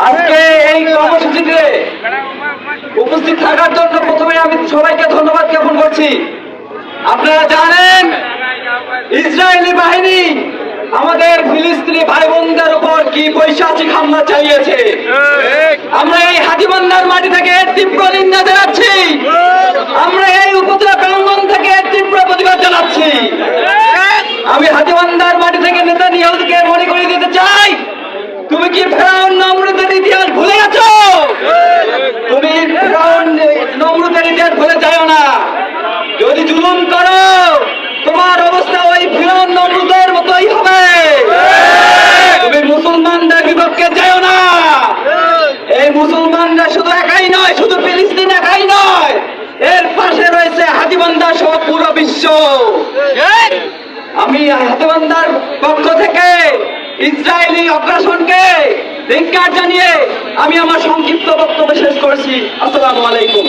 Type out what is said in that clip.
আজকে এই কর্মসূচিতে উপস্থিত থাকার জন্য প্রথমে আমি সবাইকে ধন্যবাদ জ্ঞাপন করছি। আপনারা জানেন ইসরায়েলি বাহিনী আমাদের ফিলিস্তিনি ভাই বোনদের উপর কি পৈশাচিক হামলা চালিয়েছে। আমরা এই হাতীবান্ধার মাটি থেকে তীব্র নিন্দা জানাচ্ছি। আমরা এই উপজেলা প্রাঙ্গণ থেকে তীব্র প্রতিবাদ জানাচ্ছি। আমি হাতীবান্ধার মাটি থেকে নেতানিয়াহুকে মনে করিয়ে দিতে চাই, তুমি কি ফেরাউন নমরুদের ইতিহাস ভুলে গেছো? তুমি ফেরাউন নমরুদের ইতিহাস ভুলে যাও না। যদি জুলুম করো তোমার অবস্থা ওই ফেরাউন নমরুদের মতোই হবে। তুমি মুসলমানদের বিপক্ষে যাও না। এই মুসলমানরা শুধু একাই নয়, শুধু ফিলিস্তিন একাই নয়, এর পাশে রয়েছে হাতীবান্ধা সহ পুরো বিশ্ব। আমি হাতীবান্ধার পক্ষ থেকে ইসরায়েলি আগ্রাসনকে ধিক্কার জানিয়ে আমি আমার সংক্ষিপ্ত বক্তব্য শেষ করেছি। আসসালামু আলাইকুম।